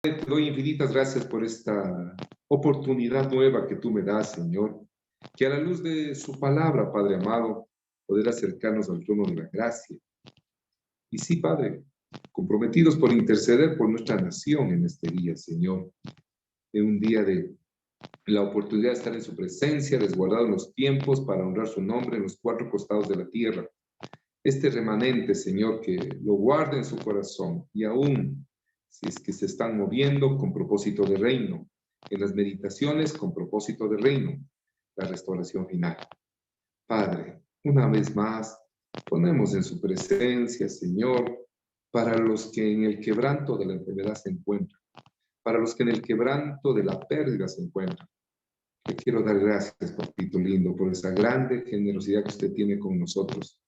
Te doy infinitas gracias por esta oportunidad nueva que tú me das, Señor, que a la luz de su palabra, Padre amado, poder acercarnos al trono de la gracia. Y sí, Padre, comprometidos por interceder por nuestra nación en este día, Señor, en un día de la oportunidad de estar en su presencia, resguardado en los tiempos para honrar su nombre en los cuatro costados de la tierra. Este remanente, Señor, que lo guarde en su corazón y aún si es que se están moviendo con propósito de reino, en las meditaciones con propósito de reino, la restauración final. Padre, una vez más, ponemos en su presencia, Señor, para los que en el quebranto de la enfermedad se encuentran, para los que en el quebranto de la pérdida se encuentran. Le quiero dar gracias, papito lindo, por esa grande generosidad que usted tiene con nosotros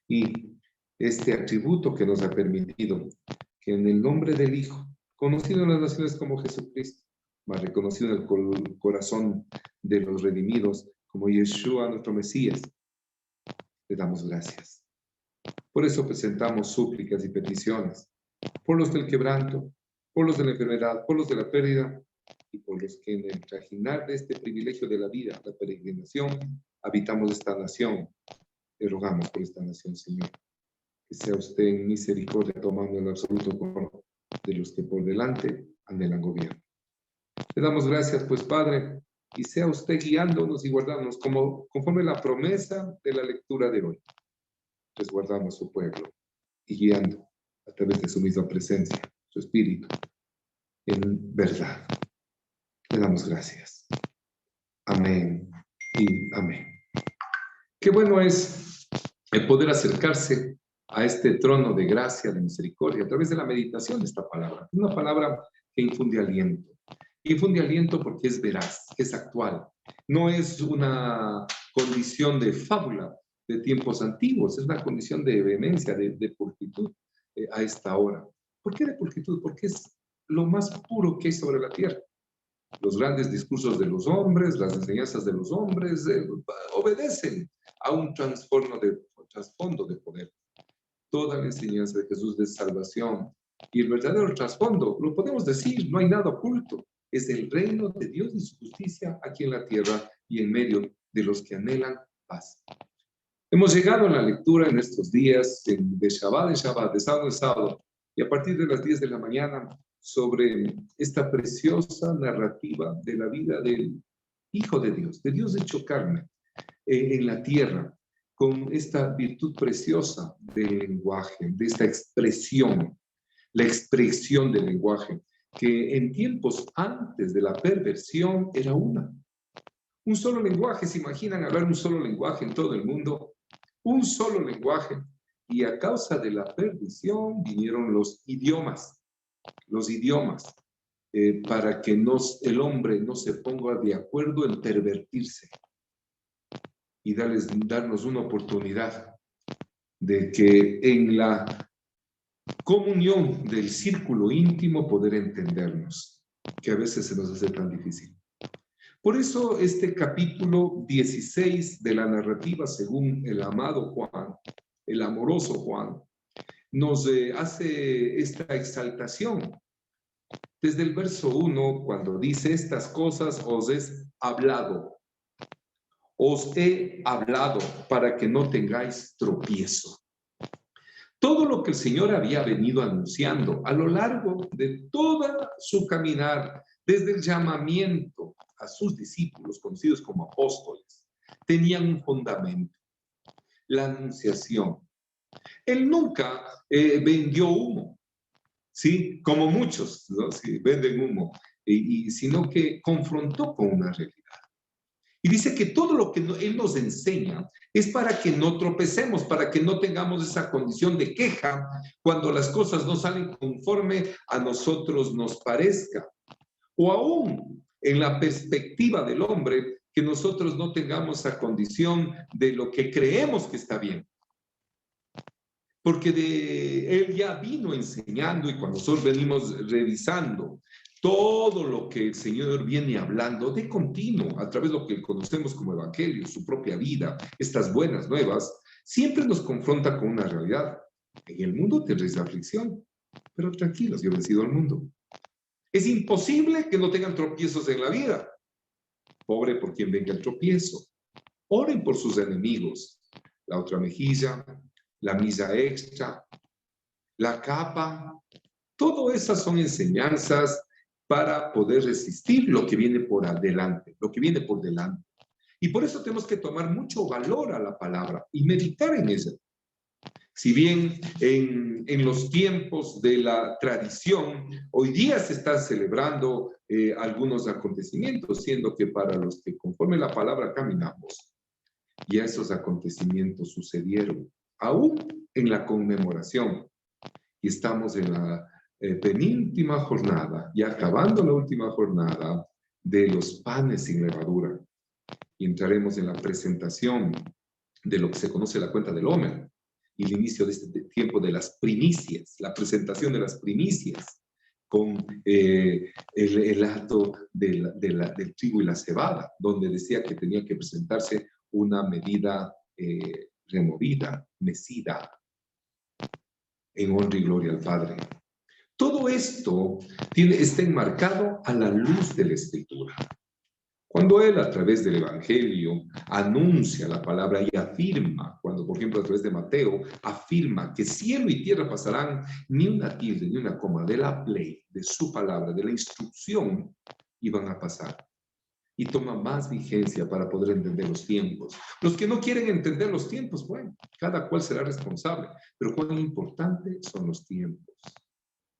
y este atributo que nos ha permitido que en el nombre del Hijo, conocido en las naciones como Jesucristo, más reconocido en el corazón de los redimidos como Yeshua, nuestro Mesías, le damos gracias. Por eso presentamos súplicas y peticiones, por los del quebranto, por los de la enfermedad, por los de la pérdida, y por los que en el trajinar de este privilegio de la vida, la peregrinación, habitamos esta nación. Le rogamos por esta nación, Señor. Que sea usted en misericordia tomando el absoluto control de los que por delante anhelan gobierno. Le damos gracias, pues, Padre, y sea usted guiándonos y guardándonos conforme la promesa de la lectura de hoy. Resguardamos su pueblo y guiando a través de su misma presencia, su espíritu, en verdad. Le damos gracias. Amén y amén. Qué bueno es poder acercarse a este trono de gracia, de misericordia, a través de la meditación de esta palabra. Es una palabra que infunde aliento. Infunde aliento porque es veraz, es actual. No es una condición de fábula de tiempos antiguos, es una condición de vehemencia, de pulcritud a esta hora. ¿Por qué de pulcritud? Porque es lo más puro que hay sobre la tierra. Los grandes discursos de los hombres, las enseñanzas de los hombres, obedecen a un trasfondo de poder. Toda la enseñanza de Jesús de salvación y el verdadero trasfondo, lo podemos decir, no hay nada oculto. Es el reino de Dios y su justicia aquí en la tierra y en medio de los que anhelan paz. Hemos llegado a la lectura en estos días de Shabbat en Shabbat, de sábado en sábado, y a partir de las 10 de la mañana, sobre esta preciosa narrativa de la vida del Hijo de Dios hecho carne en la tierra, con esta virtud preciosa del lenguaje, de esta expresión, la expresión del lenguaje, que en tiempos antes de la perversión era una. Un solo lenguaje, ¿se imaginan hablar un solo lenguaje en todo el mundo? Un solo lenguaje. Y a causa de la perdición vinieron los idiomas, para que el hombre no se ponga de acuerdo en pervertirse y darnos una oportunidad de que en la comunión del círculo íntimo poder entendernos, que a veces se nos hace tan difícil. Por eso este capítulo 16 de la narrativa, según el amado Juan, el amoroso Juan, nos hace esta exaltación. Desde el verso 1, cuando dice estas cosas os he hablado para que no tengáis tropiezo. Todo lo que el Señor había venido anunciando a lo largo de toda su caminar, desde el llamamiento a sus discípulos, conocidos como apóstoles, tenían un fundamento, la anunciación. Él nunca vendió humo, ¿sí? Como muchos, ¿no? Sí, venden humo, sino que confrontó con una realidad. Y dice que todo lo que Él nos enseña es para que no tropecemos, para que no tengamos esa condición de queja cuando las cosas no salen conforme a nosotros nos parezca. O aún en la perspectiva del hombre, que nosotros no tengamos esa condición de lo que creemos que está bien. Porque Él ya vino enseñando y cuando nosotros venimos revisando todo lo que el Señor viene hablando de continuo, a través de lo que conocemos como evangelio, su propia vida, estas buenas nuevas, siempre nos confronta con una realidad. En el mundo tendréis aflicción, pero tranquilos, yo he vencido al mundo. Es imposible que no tengan tropiezos en la vida. Pobre por quien venga el tropiezo. Oren por sus enemigos. La otra mejilla, la milla extra, la capa. Todas esas son enseñanzas para poder resistir lo que viene por adelante, lo que viene por delante. Y por eso tenemos que tomar mucho valor a la palabra y meditar en ella. Si bien en los tiempos de la tradición, hoy día se están celebrando algunos acontecimientos, siendo que para los que conforme la palabra caminamos, ya esos acontecimientos sucedieron, aún en la conmemoración. Y estamos en la penúltima jornada, y acabando la última jornada de los panes sin levadura. Y entraremos en la presentación de lo que se conoce la cuenta del Homer, y el inicio de este tiempo de las primicias, la presentación de las primicias, con el acto del trigo y la cebada, donde decía que tenía que presentarse una medida removida, mecida, en honra y gloria al Padre. Todo esto está enmarcado a la luz de la Escritura. Cuando Él, a través del Evangelio, anuncia la palabra y afirma, cuando, por ejemplo, a través de Mateo, afirma que cielo y tierra pasarán, ni una tilde, ni una coma de la ley, de su palabra, de la instrucción, iban a pasar. Y toma más vigencia para poder entender los tiempos. Los que no quieren entender los tiempos, bueno, cada cual será responsable. Pero cuán importante son los tiempos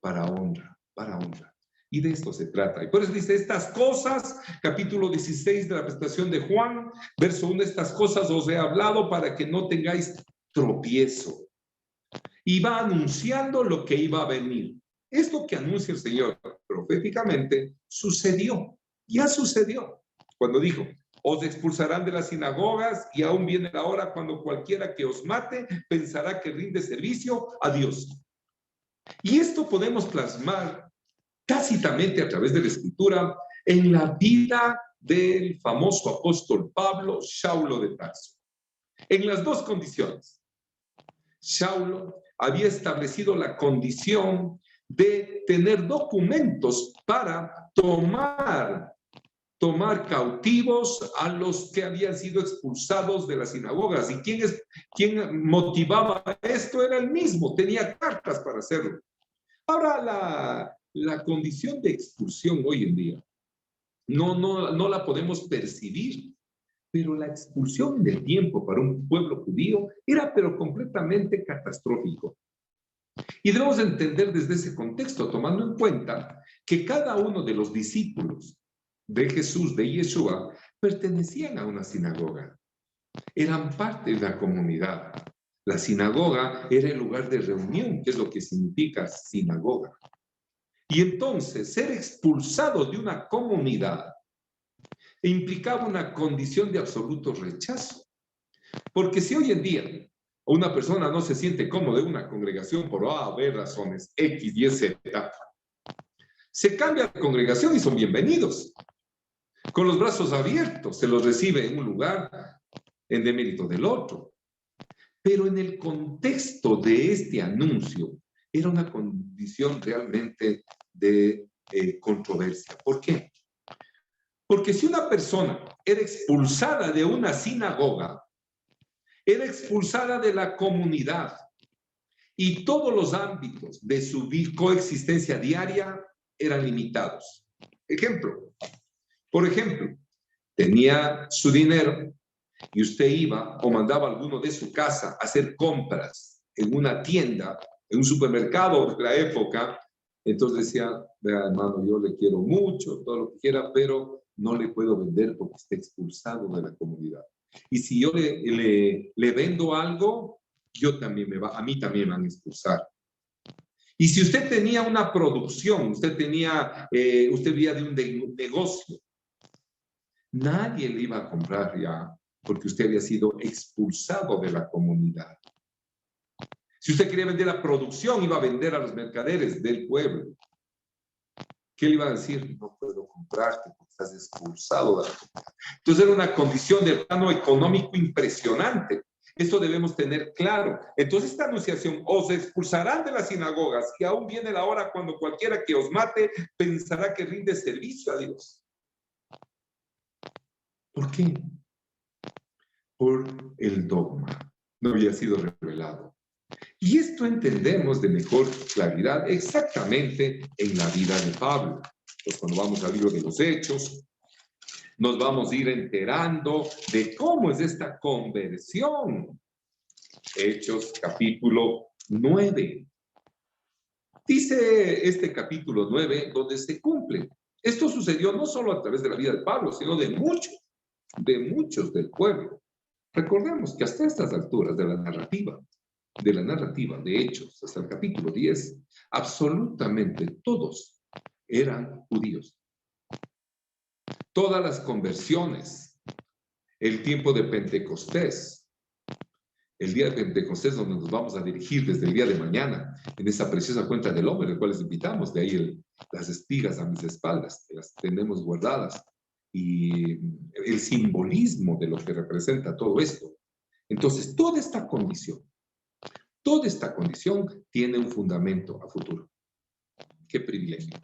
para honra, para honra. Y de esto se trata. Y por eso dice, estas cosas, capítulo 16 de la presentación de Juan, verso 1, estas cosas os he hablado para que no tengáis tropiezo. Y va anunciando lo que iba a venir. Esto que anuncia el Señor proféticamente sucedió, ya sucedió. Cuando dijo, os expulsarán de las sinagogas y aún viene la hora cuando cualquiera que os mate pensará que rinde servicio a Dios. Y esto podemos plasmar tácitamente a través de la Escritura en la vida del famoso apóstol Pablo, Saulo de Tarso. En las dos condiciones. Saulo había establecido la condición de tener documentos para tomar cautivos a los que habían sido expulsados de las sinagogas. ¿Y quién motivaba esto? Era él mismo, tenía cartas para hacerlo. Ahora, la condición de expulsión hoy en día no la podemos percibir, pero la expulsión del tiempo para un pueblo judío era pero completamente catastrófico. Y debemos entender desde ese contexto, tomando en cuenta que cada uno de los discípulos de Jesús, de Yeshua, pertenecían a una sinagoga. Eran parte de la comunidad. La sinagoga era el lugar de reunión, que es lo que significa sinagoga. Y entonces, ser expulsado de una comunidad implicaba una condición de absoluto rechazo. Porque si hoy en día una persona no se siente cómoda en una congregación por A o B razones, X, Y, Z, se cambia de congregación y son bienvenidos. Con los brazos abiertos, se los recibe en un lugar en demérito del otro. Pero en el contexto de este anuncio, era una condición realmente de controversia. ¿Por qué? Porque si una persona era expulsada de una sinagoga, era expulsada de la comunidad y todos los ámbitos de su coexistencia diaria eran limitados. Por ejemplo, tenía su dinero y usted iba o mandaba a alguno de su casa a hacer compras en una tienda, en un supermercado de la época, entonces decía, vea hermano, yo le quiero mucho, todo lo que quiera, pero no le puedo vender porque está expulsado de la comunidad. Y si yo le vendo algo, a mí también me van a expulsar. Y si usted tenía una producción, usted vivía de un negocio, nadie le iba a comprar ya porque usted había sido expulsado de la comunidad. Si usted quería vender la producción, iba a vender a los mercaderes del pueblo. ¿Qué le iba a decir? No puedo comprarte porque estás expulsado de la comunidad. Entonces era una condición de plano económico impresionante. Esto debemos tener claro. Entonces esta anunciación, os expulsarán de las sinagogas y aún viene la hora cuando cualquiera que os mate pensará que rinde servicio a Dios. ¿Por qué? Por el dogma. No había sido revelado. Y esto entendemos de mejor claridad exactamente en la vida de Pablo. Pues cuando vamos al libro de los Hechos, nos vamos a ir enterando de cómo es esta conversión. Hechos capítulo 9. Dice este capítulo 9 donde se cumple. Esto sucedió no solo a través de la vida de Pablo, sino de muchos del pueblo. Recordemos que hasta estas alturas de la narrativa de Hechos, hasta el capítulo 10, absolutamente todos eran judíos. Todas las conversiones, el tiempo de Pentecostés, el día de Pentecostés donde nos vamos a dirigir desde el día de mañana, en esa preciosa cuenta del hombre, el cual les invitamos, de ahí las espigas a mis espaldas, que las tenemos guardadas, y el simbolismo de lo que representa todo esto. Entonces, toda esta condición tiene un fundamento a futuro. ¡Qué privilegio!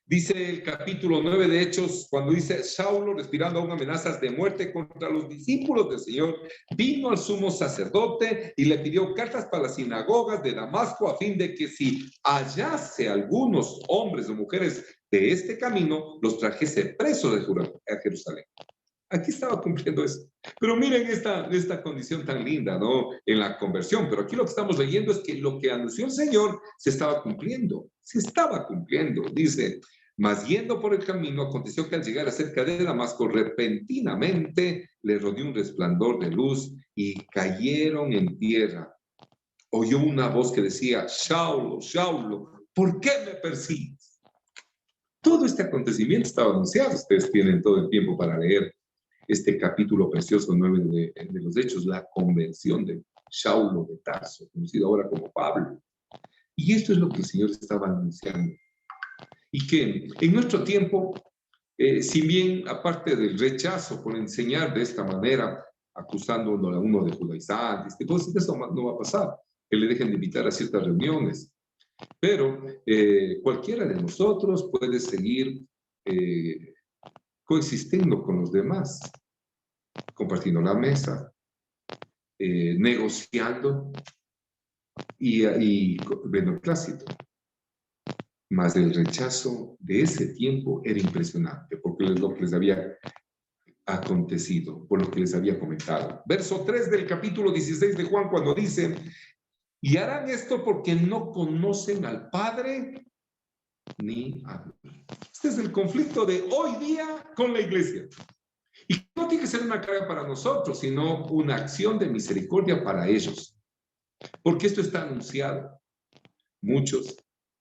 Dice el capítulo 9 de Hechos, cuando dice, Saulo, respirando aún amenazas de muerte contra los discípulos del Señor, vino al sumo sacerdote y le pidió cartas para las sinagogas de Damasco a fin de que si hallase algunos hombres o mujeres de este camino, los trajese presos a Jerusalén. Aquí estaba cumpliendo eso. Pero miren esta condición tan linda, ¿no? En la conversión. Pero aquí lo que estamos leyendo es que lo que anunció el Señor se estaba cumpliendo. Dice, mas yendo por el camino, aconteció que al llegar cerca de Damasco, repentinamente le rodeó un resplandor de luz y cayeron en tierra. Oyó una voz que decía, Saulo, Saulo, ¿por qué me persigues? Todo este acontecimiento estaba anunciado. Ustedes tienen todo el tiempo para leer este capítulo precioso 9 de los Hechos, la conversión de Saulo de Tarso, conocido ahora como Pablo. Y esto es lo que el Señor estaba anunciando. Y que en nuestro tiempo, si bien aparte del rechazo por enseñar de esta manera, acusando a uno de judaizantes, que todo eso no va a pasar, que le dejen de invitar a ciertas reuniones. Pero cualquiera de nosotros puede seguir coexistiendo con los demás, compartiendo la mesa, negociando y viendo el clásico. Mas el rechazo de ese tiempo era impresionante, porque es lo que les había acontecido, por lo que les había comentado. Verso 3 del capítulo 16 de Juan, cuando dice, y harán esto porque no conocen al Padre ni a Dios. Este es el conflicto de hoy día con la iglesia. Y no tiene que ser una carga para nosotros, sino una acción de misericordia para ellos. Porque esto está anunciado. Muchos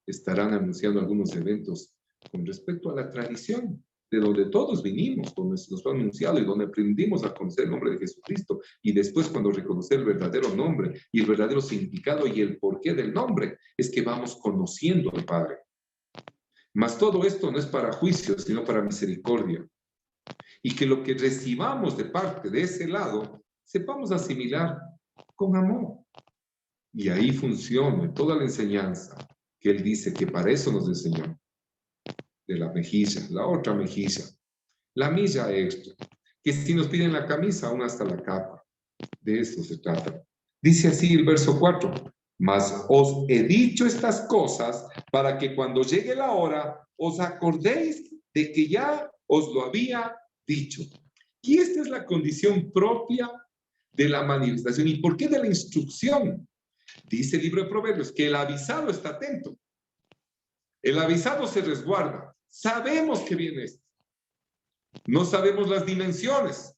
estarán anunciando algunos eventos con respecto a la tradición, de donde todos vinimos, donde nos fue anunciado y donde aprendimos a conocer el nombre de Jesucristo. Y después, cuando reconocer el verdadero nombre y el verdadero significado y el porqué del nombre, es que vamos conociendo al Padre. Mas todo esto no es para juicio, sino para misericordia. Y que lo que recibamos de parte de ese lado, sepamos asimilar con amor. Y ahí funciona toda la enseñanza que él dice que para eso nos enseñó. De la mejilla, la otra mejilla, la milla extra, que si nos piden la camisa, aún hasta la capa. De eso se trata. Dice así el verso 4, mas os he dicho estas cosas para que cuando llegue la hora os acordéis de que ya os lo había dicho. Y esta es la condición propia de la manifestación. ¿Y por qué de la instrucción? Dice el libro de Proverbios que el avisado está atento. El avisado se resguarda. Sabemos que viene esto. No sabemos las dimensiones.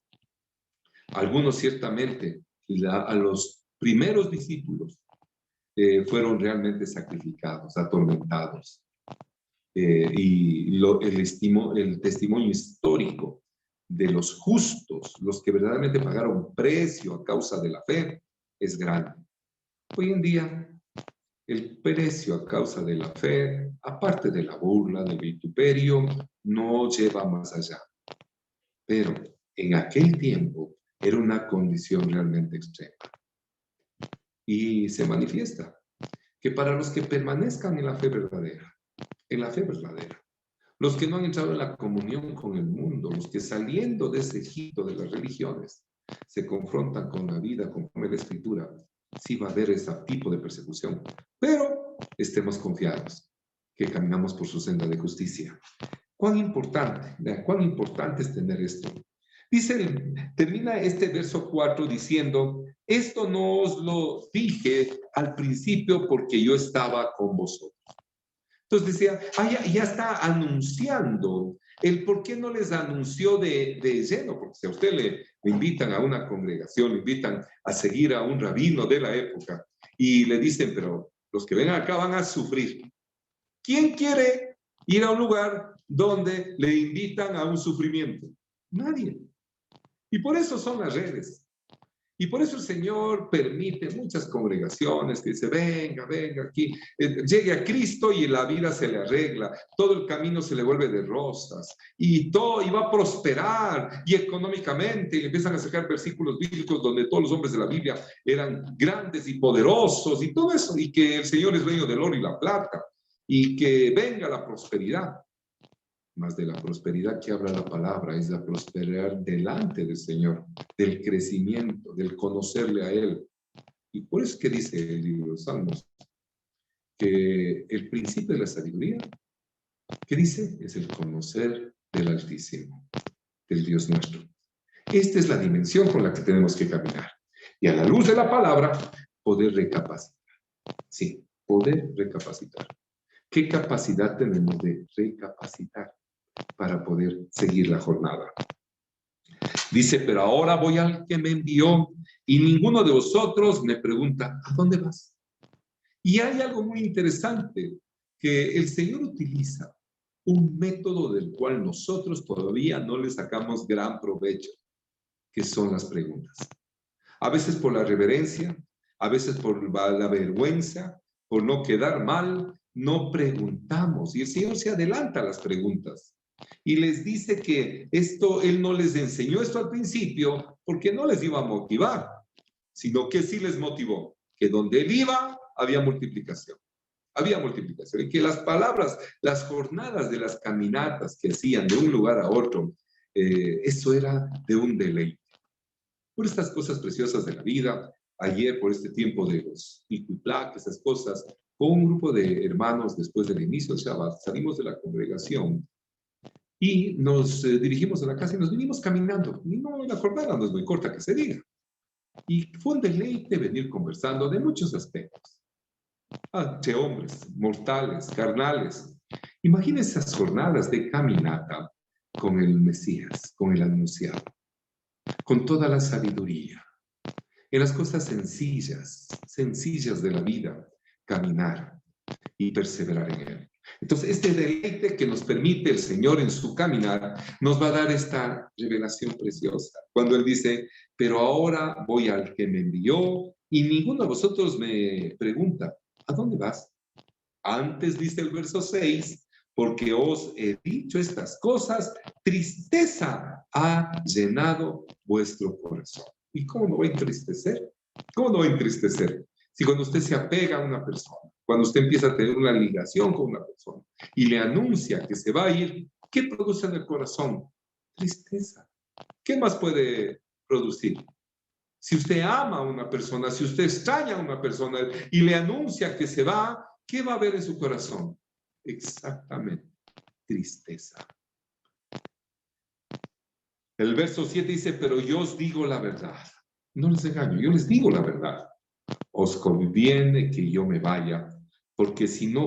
Algunos ciertamente, a los primeros discípulos, fueron realmente sacrificados, atormentados. Y el testimonio histórico de los justos, los que verdaderamente pagaron precio a causa de la fe, es grande. Hoy en día, el precio a causa de la fe, aparte de la burla, del vituperio, no lleva más allá. Pero en aquel tiempo era una condición realmente extrema. Y se manifiesta que para los que permanezcan en la fe verdadera, los que no han entrado en la comunión con el mundo, los que saliendo de ese Egipto de las religiones se confrontan con la vida conforme la Escritura, sí va a haber ese tipo de persecución. Pero estemos confiados que caminamos por su senda de justicia. ¿Cuán importante es tener esto? Termina este verso 4 diciendo, esto no os lo dije al principio porque yo estaba con vosotros. Entonces decía, ya está anunciando el por qué no les anunció de lleno, porque si a usted le invitan a una congregación, le invitan a seguir a un rabino de la época y le dicen, pero los que ven acá van a sufrir. ¿Quién quiere ir a un lugar donde le invitan a un sufrimiento? Nadie. Y por eso son las redes. Y por eso el Señor permite muchas congregaciones que dice, venga aquí, llegue a Cristo y la vida se le arregla, todo el camino se le vuelve de rosas, y va a prosperar, y económicamente, y empiezan a sacar versículos bíblicos donde todos los hombres de la Biblia eran grandes y poderosos, y todo eso, y que el Señor es dueño del oro y la plata, y que venga la prosperidad. Más de la prosperidad que habla la palabra es la prosperidad delante del Señor, del crecimiento, del conocerle a Él. Y por eso es que dice el libro de Salmos que el principio de la sabiduría, ¿qué dice? Es el conocer del Altísimo, del Dios nuestro. Esta es la dimensión con la que tenemos que caminar. Y a la luz de la palabra, poder recapacitar. Sí, poder recapacitar. ¿Qué capacidad tenemos de recapacitar para poder seguir la jornada? Dice, pero ahora voy al que me envió y ninguno de vosotros me pregunta, ¿a dónde vas? Y hay algo muy interesante, que el Señor utiliza un método del cual nosotros todavía no le sacamos gran provecho, que son las preguntas. A veces por la reverencia, a veces por la vergüenza, por no quedar mal, no preguntamos. Y el Señor se adelanta a las preguntas. Y les dice que Él no les enseñó esto al principio porque no les iba a motivar, sino que sí les motivó, que donde Él iba había multiplicación. Había multiplicación. Y que las palabras, las jornadas de las caminatas que hacían de un lugar a otro, eso era de un deleite. Por estas cosas preciosas de la vida, ayer por este tiempo de los Iquiplac, esas cosas, con un grupo de hermanos después del inicio del Shabbat, salimos de la congregación y nos dirigimos a la casa y nos vinimos caminando. Y no, la jornada no es muy corta que se diga. Y fue un deleite venir conversando de muchos aspectos. De hombres, mortales, carnales. Imagínense esas jornadas de caminata con el Mesías, con el anunciado, con toda la sabiduría, en las cosas sencillas de la vida, caminar y perseverar en Él. Entonces, este deleite que nos permite el Señor en su caminar, nos va a dar esta revelación preciosa. Cuando Él dice, pero ahora voy al que me envió y ninguno de vosotros me pregunta, ¿a dónde vas? Antes dice el verso 6, porque os he dicho estas cosas, tristeza ha llenado vuestro corazón. ¿Y cómo no va a entristecer? ¿Cómo no va a entristecer? Si cuando usted se apega a una persona, cuando usted empieza a tener una ligación con una persona y le anuncia que se va a ir, ¿qué produce en el corazón? Tristeza. ¿Qué más puede producir? Si usted ama a una persona, si usted extraña a una persona y le anuncia que se va, ¿qué va a haber en su corazón? Exactamente, tristeza. El verso 7 dice, pero yo os digo la verdad. No les engaño, yo les digo la verdad. Os conviene que yo me vaya, porque si no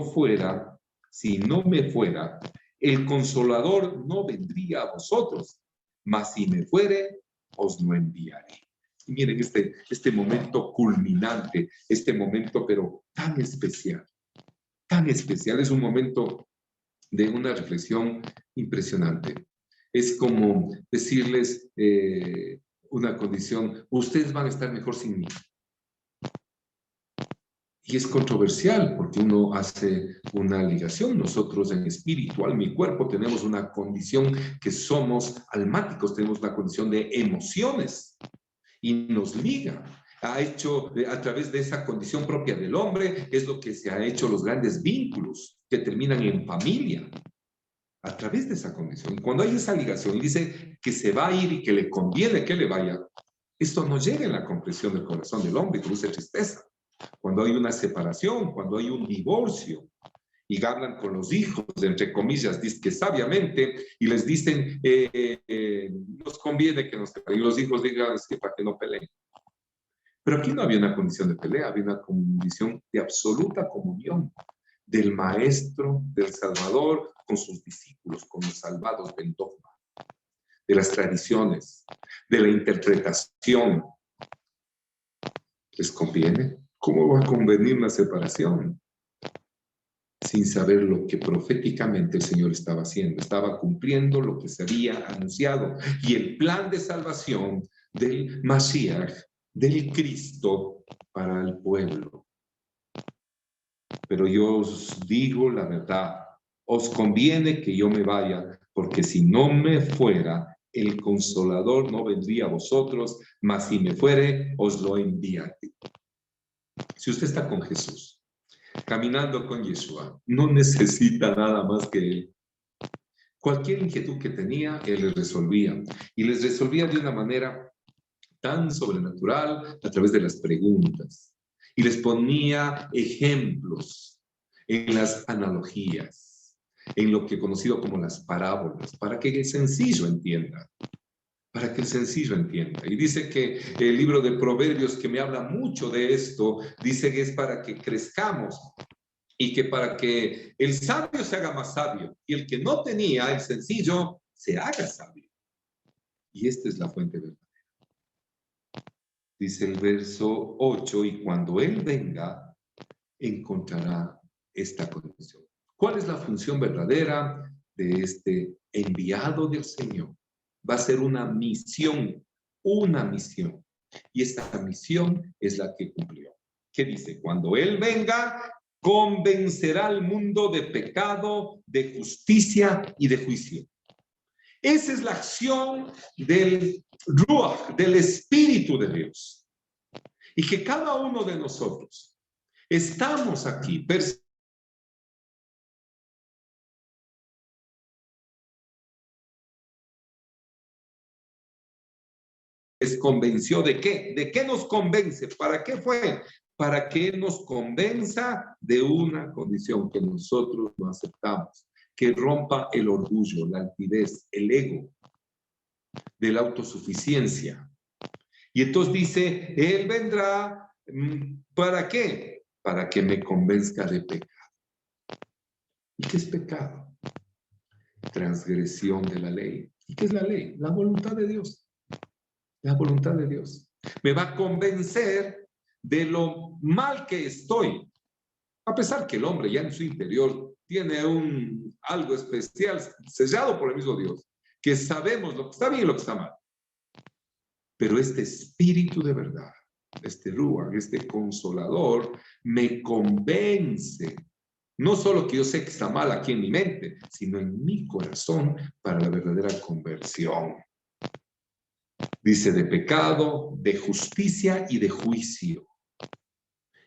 me fuera, el Consolador no vendría a vosotros, mas si me fuere, os lo enviaré. Y miren este momento culminante, este momento pero tan especial, es un momento de una reflexión impresionante. Es como decirles una condición, ustedes van a estar mejor sin mí. Y es controversial porque uno hace una ligación. Nosotros en espiritual, mi cuerpo, tenemos una condición que somos almáticos, tenemos una condición de emociones y nos liga. ha hecho a través de esa condición propia del hombre, es lo que se ha hecho los grandes vínculos que terminan en familia, a través de esa condición. Cuando hay esa ligación y dice que se va a ir y que le conviene que le vaya, esto no llega en la comprensión del corazón del hombre, produce tristeza. Cuando hay una separación, cuando hay un divorcio, y hablan con los hijos, entre comillas, dice que sabiamente, y les dicen, nos conviene que nos separen. Y los hijos digan, es que para que no peleen. Pero aquí no había una condición de pelea, había una condición de absoluta comunión del Maestro, del Salvador, con sus discípulos, con los salvados del dogma, de las tradiciones, de la interpretación. ¿Les conviene? ¿Cómo va a convenir una separación? Sin saber lo que proféticamente el Señor estaba haciendo. Estaba cumpliendo lo que se había anunciado. Y el plan de salvación del Mashiach, del Cristo, para el pueblo. Pero yo os digo la verdad, os conviene que yo me vaya, porque si no me fuera, el Consolador no vendría a vosotros, mas si me fuere, os lo enviaré. Si usted está con Jesús, caminando con Yeshua, no necesita nada más que Él. Cualquier inquietud que tenía, Él les resolvía. Y les resolvía de una manera tan sobrenatural a través de las preguntas. Y les ponía ejemplos en las analogías, en lo que he conocido como las parábolas, para que el sencillo entienda. Para que el sencillo entienda. Y dice que el libro de Proverbios, que me habla mucho de esto, dice que es para que crezcamos y que para que el sabio se haga más sabio y el que no tenía el sencillo se haga sabio. Y esta es la fuente verdadera. Dice el verso 8, y cuando Él venga, encontrará esta condición. ¿Cuál es la función verdadera de este enviado del Señor? Va a ser una misión, una misión. Y esta misión es la que cumplió. ¿Qué dice? Cuando Él venga, convencerá al mundo de pecado, de justicia y de juicio. Esa es la acción del Ruach, del Espíritu de Dios. Y que cada uno de nosotros estamos aquí les convenció de qué? ¿De qué nos convence? ¿Para qué fue? Para que nos convenza de una condición que nosotros no aceptamos, que rompa el orgullo, la altivez, el ego, de la autosuficiencia. Y entonces dice, Él vendrá, ¿para qué? Para que me convenzca de pecado. ¿Y qué es pecado? Transgresión de la ley. ¿Y qué es la ley? La voluntad de Dios. La voluntad de Dios. Me va a convencer de lo mal que estoy. A pesar que el hombre ya en su interior tiene algo especial, sellado por el mismo Dios, que sabemos lo que está bien y lo que está mal. Pero este espíritu de verdad, este Ruach, este consolador, me convence. No solo que yo sé que está mal aquí en mi mente, sino en mi corazón para la verdadera conversión. Dice de pecado, de justicia y de juicio.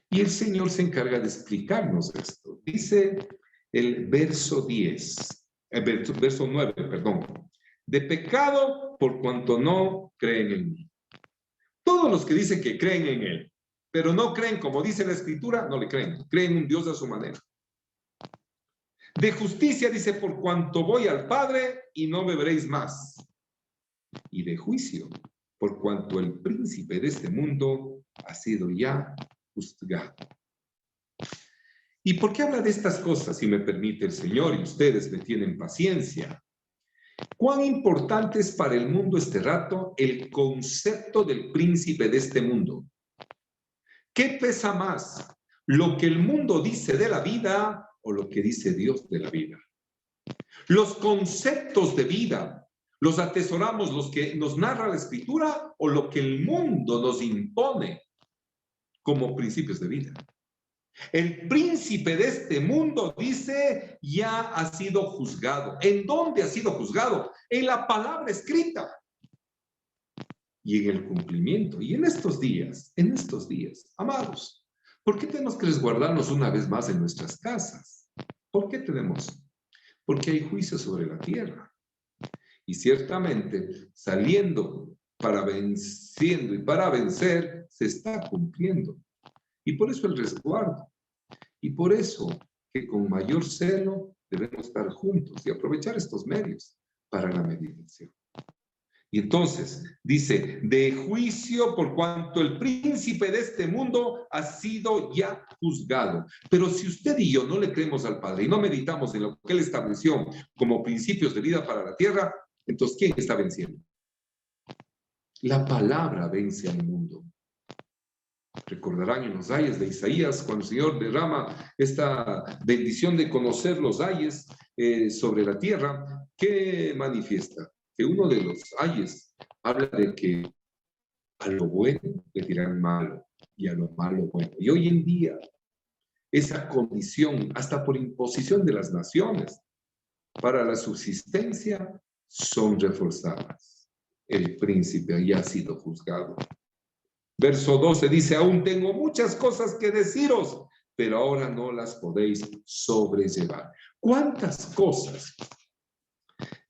Y el Señor se encarga de explicarnos esto. Dice el verso 9, perdón. De pecado por cuanto no creen en mí. Todos los que dicen que creen en Él, pero no creen como dice la Escritura, no le creen. Creen en un Dios a su manera. De justicia dice, por cuanto voy al Padre y no me veréis más. Y de juicio, por cuanto el príncipe de este mundo ha sido ya juzgado. ¿Y por qué habla de estas cosas, si me permite el Señor, y ustedes me tienen paciencia? ¿Cuán importante es para el mundo este rato el concepto del príncipe de este mundo? ¿Qué pesa más? ¿Lo que el mundo dice de la vida o lo que dice Dios de la vida? Los conceptos de vida, ¿los atesoramos los que nos narra la Escritura o lo que el mundo nos impone como principios de vida? El príncipe de este mundo, dice, ya ha sido juzgado. ¿En dónde ha sido juzgado? En la palabra escrita. y en el cumplimiento. Y en estos días, amados, ¿por qué tenemos que resguardarnos una vez más en nuestras casas? ¿Por qué tenemos? Porque hay juicio sobre la tierra. Y ciertamente, saliendo para venciendo y para vencer, se está cumpliendo. Y por eso el resguardo. Y por eso que con mayor celo debemos estar juntos y aprovechar estos medios para la meditación. Y entonces dice, de juicio por cuanto el príncipe de este mundo ha sido ya juzgado. Pero si usted y yo no le creemos al Padre y no meditamos en lo que Él estableció como principios de vida para la tierra, entonces ¿quién está venciendo? La palabra vence al mundo. Recordarán en los ayes de Isaías, cuando el Señor derrama esta bendición de conocer los ayes sobre la tierra, ¿qué manifiesta? Que uno de los ayes habla de que a lo bueno le dirán malo y a lo malo bueno. Y hoy en día, esa condición, hasta por imposición de las naciones, para la subsistencia, son reforzadas. El príncipe ya ha sido juzgado. Verso 12 dice, aún tengo muchas cosas que deciros, pero ahora no las podéis sobrellevar. ¿Cuántas cosas?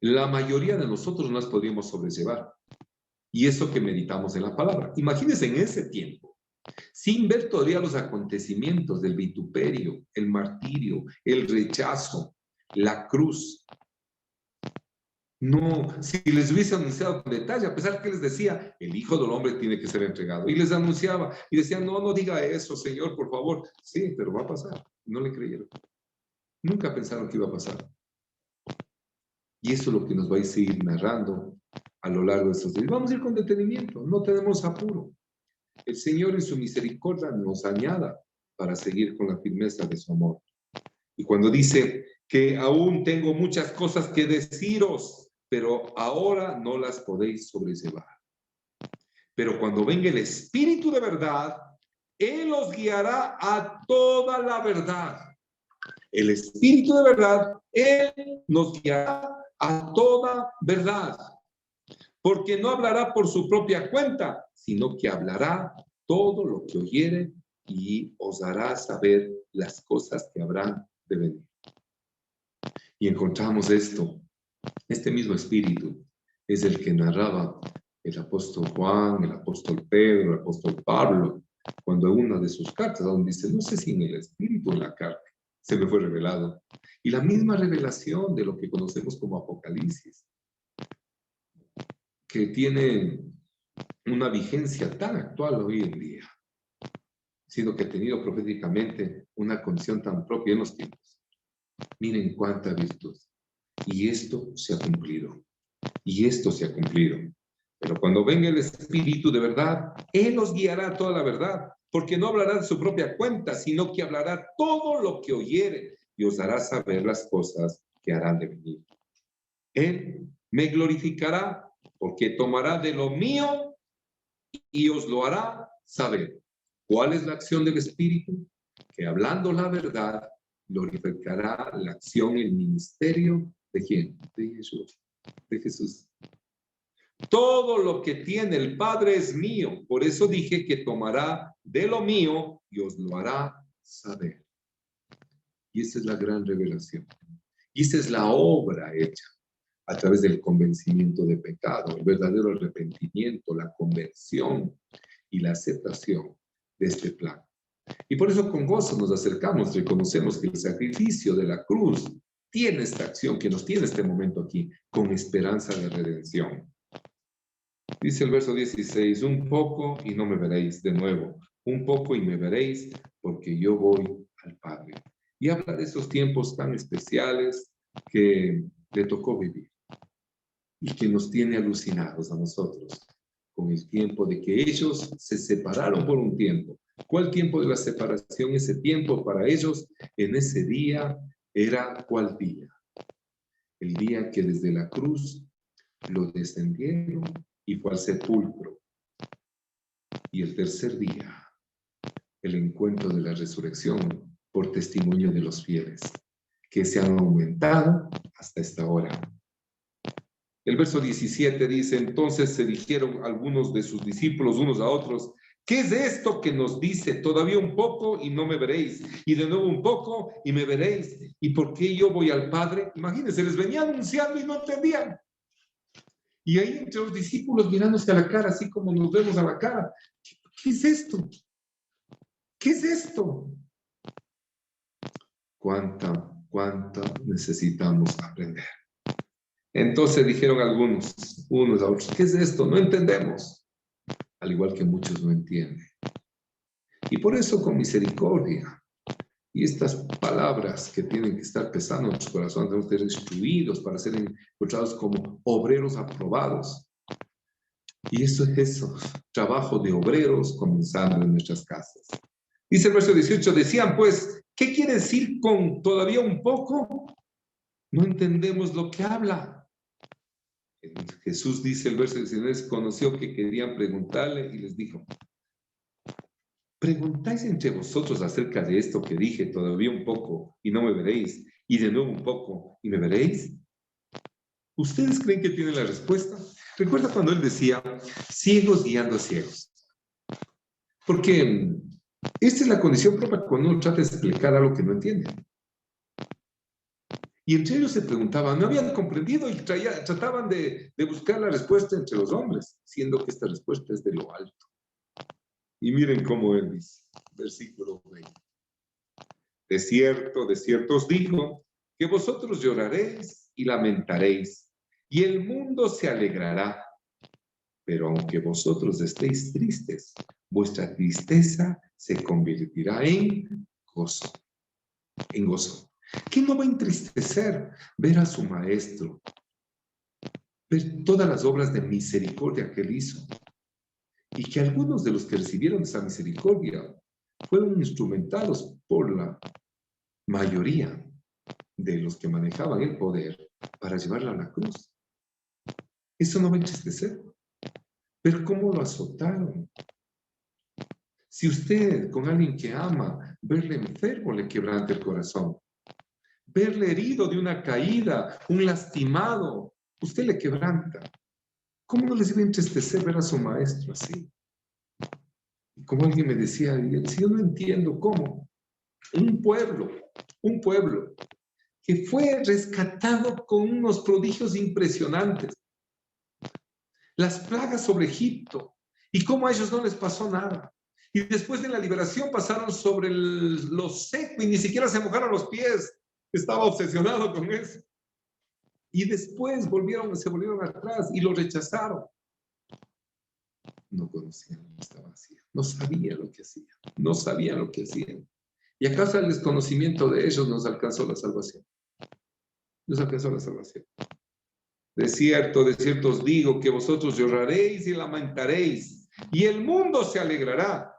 La mayoría de nosotros no las podríamos sobrellevar. Y eso que meditamos en la palabra. Imagínense en ese tiempo, sin ver todavía los acontecimientos del vituperio, el martirio, el rechazo, la cruz. No, si les hubiese anunciado con detalle, a pesar que les decía, el Hijo del Hombre tiene que ser entregado. Y les anunciaba, y decían, no diga eso, Señor, por favor. Sí, pero va a pasar. No le creyeron. Nunca pensaron que iba a pasar. Y eso es lo que nos va a seguir narrando a lo largo de estos días. Vamos a ir con detenimiento, no tenemos apuro. El Señor en su misericordia nos añada para seguir con la firmeza de su amor. Y cuando dice que aún tengo muchas cosas que deciros, pero ahora no las podéis sobrellevar. Pero cuando venga el Espíritu de verdad, Él os guiará a toda la verdad. El Espíritu de verdad, Él nos guiará a toda verdad. Porque no hablará por su propia cuenta, sino que hablará todo lo que oyere y os hará saber las cosas que habrán de venir. Y encontramos esto. Este mismo espíritu es el que narraba el apóstol Juan, el apóstol Pedro, el apóstol Pablo, cuando en una de sus cartas, donde dice, no sé si en el espíritu o en la carta, se me fue revelado. Y la misma revelación de lo que conocemos como Apocalipsis, que tiene una vigencia tan actual hoy en día, siendo que ha tenido proféticamente una condición tan propia en los tiempos. Miren cuánta virtud. Y esto se ha cumplido. Y esto se ha cumplido. Pero cuando venga el Espíritu de verdad, Él os guiará a toda la verdad, porque no hablará de su propia cuenta, sino que hablará todo lo que oyere y os hará saber las cosas que harán de venir. Él me glorificará, porque tomará de lo mío y os lo hará saber. ¿Cuál es la acción del Espíritu? Que hablando la verdad, glorificará la acción, el ministerio de ¿quién? De Jesús. De Jesús. Todo lo que tiene el Padre es mío. Por eso dije que tomará de lo mío y os lo hará saber. Y esa es la gran revelación. Y esa es la obra hecha a través del convencimiento de pecado, el verdadero arrepentimiento, la conversión y la aceptación de este plan. Y por eso con gozo nos acercamos, reconocemos que el sacrificio de la cruz tiene esta acción que nos tiene este momento aquí, con esperanza de redención. Dice el verso 16, un poco y no me veréis de nuevo, un poco y me veréis porque yo voy al Padre. Y habla de esos tiempos tan especiales que le tocó vivir y que nos tiene alucinados a nosotros con el tiempo de que ellos se separaron por un tiempo. ¿Cuál tiempo de la separación? Ese tiempo para ellos en ese día era ¿cuál día? El día que desde la cruz lo descendieron y fue al sepulcro. Y el tercer día, el encuentro de la resurrección por testimonio de los fieles, que se han aumentado hasta esta hora. El verso 17 dice, entonces se dijeron algunos de sus discípulos unos a otros, ¿qué es esto que nos dice? Todavía un poco y no me veréis, y de nuevo un poco y me veréis. ¿Y por qué yo voy al Padre? Imagínense, les venía anunciando y no entendían. Y ahí entre los discípulos mirándose a la cara, así como nos vemos a la cara. ¿Qué es esto? ¿Qué es esto? ¿Cuánta necesitamos aprender? Entonces dijeron algunos, unos a otros, ¿qué es esto? No entendemos. Al igual que muchos no entienden. Y por eso con misericordia y estas palabras que tienen que estar pesando en nuestros corazones, tenemos que ser instruidos para ser encontrados como obreros aprobados. Y eso es eso, trabajo de obreros comenzando en nuestras casas. Dice el verso 18, decían pues, ¿qué quiere decir con todavía un poco? No entendemos lo que habla. Jesús dice el verso 19, conoció que querían preguntarle y les dijo, ¿preguntáis entre vosotros acerca de esto que dije todavía un poco y no me veréis? Y de nuevo un poco y me veréis. ¿Ustedes creen que tienen la respuesta? Recuerda cuando él decía, ciegos guiando a ciegos. Porque esta es la condición propia cuando uno trata de explicar algo que no entiende. Y entre ellos se preguntaban, no habían comprendido y trataban de buscar la respuesta entre los hombres, siendo que esta respuesta es de lo alto. Y miren cómo él dice, versículo 20. De cierto os digo, que vosotros lloraréis y lamentaréis, y el mundo se alegrará. Pero aunque vosotros estéis tristes, vuestra tristeza se convertirá en gozo. En gozo. ¿Qué no va a entristecer ver a su maestro? Ver todas las obras de misericordia que él hizo. Y que algunos de los que recibieron esa misericordia fueron instrumentados por la mayoría de los que manejaban el poder para llevarla a la cruz. Eso no va a entristecer. Ver cómo lo azotaron. Si usted con alguien que ama, verle enfermo le quebranta el corazón. Verle herido de una caída, un lastimado, usted le quebranta. ¿Cómo no les debe entristecer ver a su maestro así? Y como alguien me decía, si yo no entiendo cómo, un pueblo que fue rescatado con unos prodigios impresionantes, las plagas sobre Egipto, y cómo a ellos no les pasó nada. Y después de la liberación pasaron sobre lo seco y ni siquiera se mojaron los pies. Estaba obsesionado con eso. Y después se volvieron atrás y lo rechazaron. No conocían lo que estaba haciendo. No sabían lo que hacían. No sabían lo que hacían. Y a causa del desconocimiento de ellos nos alcanzó la salvación. Nos alcanzó la salvación. De cierto os digo que vosotros lloraréis y lamentaréis, y el mundo se alegrará.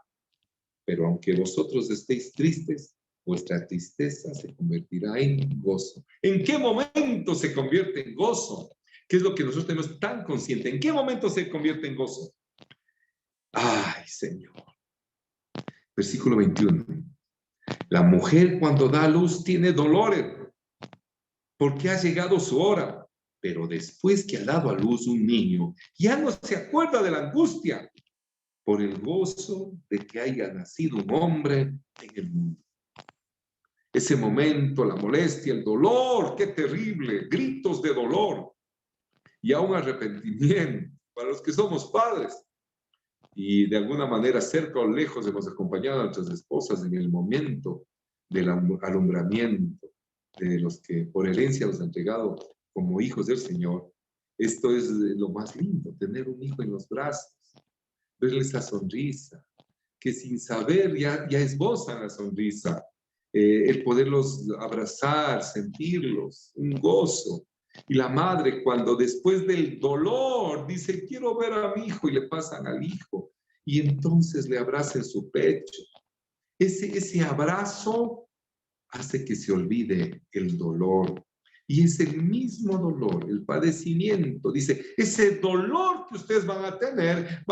Pero aunque vosotros estéis tristes, vuestra tristeza se convertirá en gozo. ¿En qué momento se convierte en gozo? ¿Qué es lo que nosotros tenemos tan consciente? ¿En qué momento se convierte en gozo? ¡Ay, Señor! Versículo 21. La mujer cuando da a luz tiene dolores, porque ha llegado su hora. Pero después que ha dado a luz un niño, ya no se acuerda de la angustia por el gozo de que haya nacido un hombre en el mundo. Ese momento, la molestia, el dolor, qué terrible, gritos de dolor y aún arrepentimiento para los que somos padres. Y de alguna manera, cerca o lejos, hemos acompañado a nuestras esposas en el momento del alumbramiento de los que por herencia los han entregado como hijos del Señor. Esto es lo más lindo, tener un hijo en los brazos, verle esa sonrisa, que sin saber ya esbozan la sonrisa, el poderlos abrazar, sentirlos, un gozo. Y la madre, cuando después del dolor dice, quiero ver a mi hijo, y le pasan al hijo, y entonces le abraza en su pecho. Ese abrazo hace que se olvide el dolor. Y es el mismo dolor, el padecimiento. Dice, ese dolor que ustedes van a tener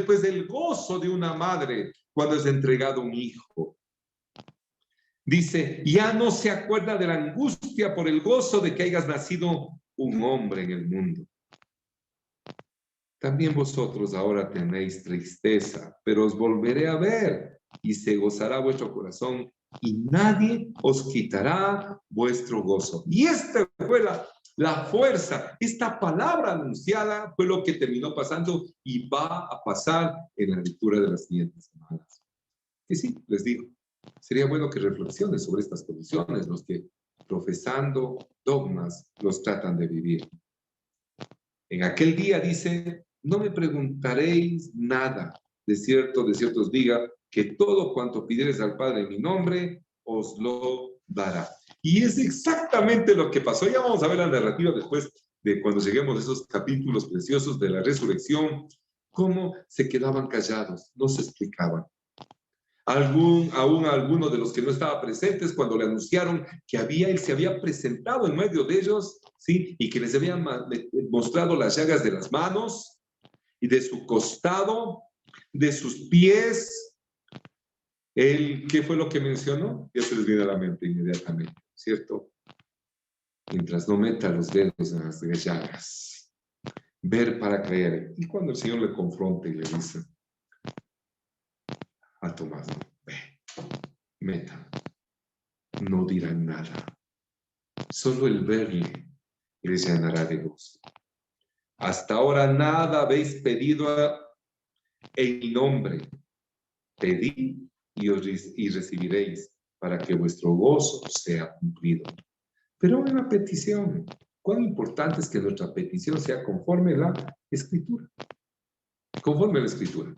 pues el gozo de una madre cuando es entregado un hijo. Dice, ya no se acuerda de la angustia por el gozo de que hayas nacido un hombre en el mundo. También vosotros ahora tenéis tristeza, pero os volveré a ver y se gozará vuestro corazón y nadie os quitará vuestro gozo. Y esta fue la fuerza, esta palabra anunciada fue lo que terminó pasando y va a pasar en la lectura de las siguientes semanas. Y sí, les digo, sería bueno que reflexionen sobre estas condiciones, los que profesando dogmas los tratan de vivir. En aquel día dice, no me preguntaréis nada. De cierto os diga que todo cuanto pidiereis al Padre en mi nombre, os lo dará. Y es exactamente lo que pasó. Ya vamos a ver la narrativa después de cuando lleguemos a esos capítulos preciosos de la resurrección, cómo se quedaban callados, no se explicaban. Aún algunos de los que no estaban presentes cuando le anunciaron que él se había presentado en medio de ellos, ¿sí? Y que les había mostrado las llagas de las manos y de su costado, de sus pies. ¿Qué fue lo que mencionó? Ya se les viene a la mente inmediatamente, ¿cierto? Mientras no meta los dedos en las llagas. Ver para creer. Y cuando el Señor le confronta y le dice a Tomás, no, ve, meta. No dirán nada. Solo el verle les llenará de gozo. Hasta ahora nada habéis pedido en mi nombre. Pedid y recibiréis para que vuestro gozo sea cumplido. Pero una petición. ¿Cuán importante es que nuestra petición sea conforme a la Escritura? Conforme a la Escritura.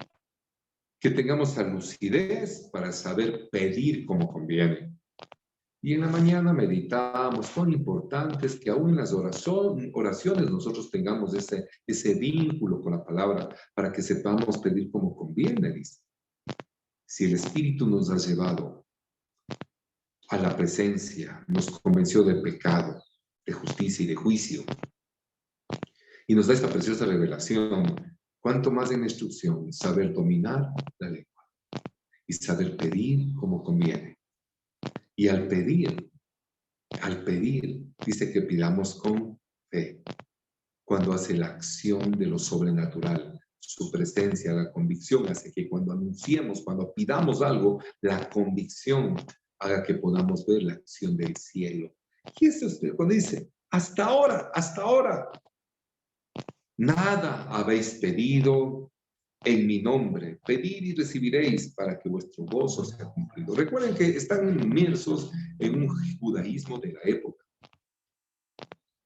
Que tengamos la lucidez para saber pedir como conviene. Y en la mañana meditamos cuán importante es que aún en las oraciones nosotros tengamos ese vínculo con la palabra para que sepamos pedir como conviene, dice. Si el Espíritu nos ha llevado a la presencia, nos convenció de pecado, de justicia y de juicio, y nos da esta preciosa revelación, cuánto más en la instrucción, saber dominar la lengua y saber pedir como conviene. Y al pedir, dice que pidamos con fe. Cuando hace la acción de lo sobrenatural, su presencia, la convicción hace que cuando anunciemos, cuando pidamos algo, la convicción haga que podamos ver la acción del cielo. Y eso es cuando dice, hasta ahora, nada habéis pedido en mi nombre. Pedid y recibiréis para que vuestro gozo sea cumplido. Recuerden que están inmersos en un judaísmo de la época.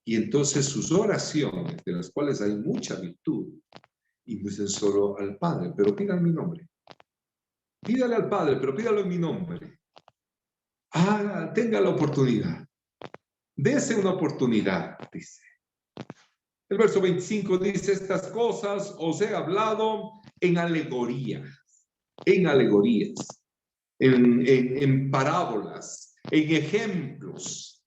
Y entonces sus oraciones, de las cuales hay mucha virtud, inducen solo al Padre, pero pidan mi nombre. Pídale al Padre, pero pídalo en mi nombre. Tenga la oportunidad. Dese una oportunidad, dice. El verso 25 dice, estas cosas os he hablado en alegorías, en parábolas, en ejemplos.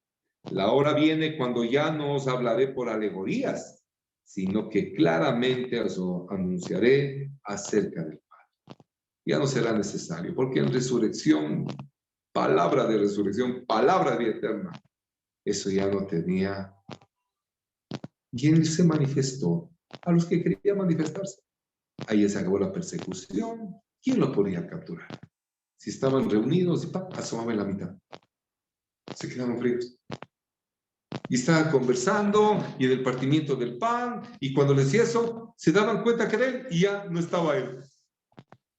La hora viene cuando ya no os hablaré por alegorías, sino que claramente os anunciaré acerca del Padre. Ya no será necesario, porque en resurrección, palabra de resurrección, palabra de vida eterna, eso ya no tenía. Y él se manifestó a los que querían manifestarse. Ahí se acabó la persecución. ¿Quién lo podía capturar? Si estaban reunidos y asomaba en la mitad. Se quedaron fríos. Y estaban conversando y del partimiento del pan, y cuando les decía eso, se daban cuenta que era él y ya no estaba él.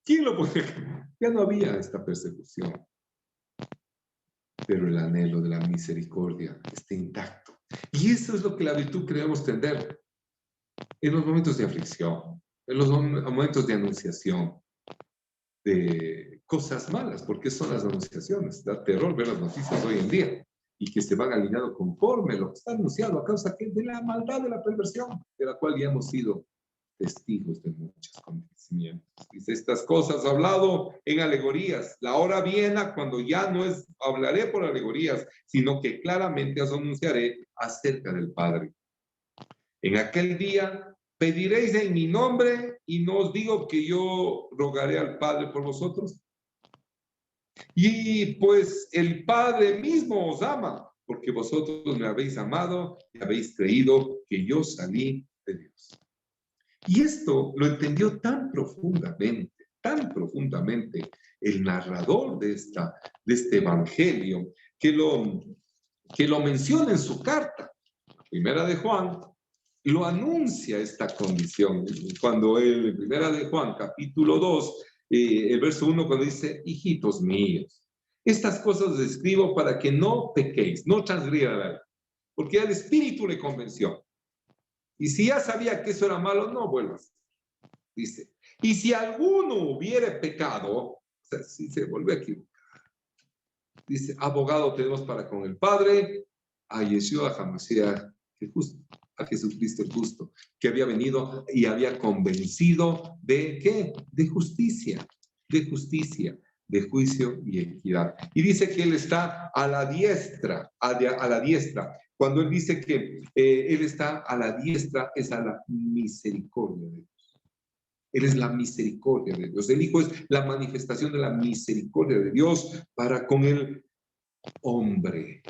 ¿Quién lo podía creer? Ya no había esta persecución. Pero el anhelo de la misericordia está intacto. Y eso es lo que la virtud queremos tender en los momentos de aflicción, en los momentos de anunciación, de cosas malas, porque son las anunciaciones. Da terror ver las noticias hoy en día y que se van alineando conforme lo que está anunciado a causa de la maldad de la perversión, de la cual ya hemos sido testigos de muchos acontecimientos. Dice, estas cosas hablado en alegorías. La hora viene cuando ya no hablaré por alegorías, sino que claramente os anunciaré acerca del Padre. En aquel día pediréis en mi nombre y no os digo que yo rogaré al Padre por vosotros. Y pues el Padre mismo os ama, porque vosotros me habéis amado y habéis creído que yo salí de Dios. Y esto lo entendió tan profundamente el narrador de este evangelio, que lo menciona en su carta. Primera de Juan lo anuncia esta condición. Cuando él, en Primera de Juan, capítulo 2, el verso 1, cuando dice, hijitos míos, estas cosas les escribo para que no pequéis, no transgredan la ley, porque el Espíritu le convenció. Y si ya sabía que eso era malo, no vuelvas. Dice, y si alguno hubiere pecado, o sea, si se vuelve a equivocar, dice, abogado tenemos para con el Padre, a Yeshua HaMashiach, el justo, a Jesucristo el justo, que había venido y había convencido de ¿qué? De justicia, de juicio y equidad. Y dice que Él está a la diestra, a la diestra. Cuando Él dice que Él está a la diestra, es a la misericordia de Dios. Él es la misericordia de Dios. El Hijo es la manifestación de la misericordia de Dios para con el hombre.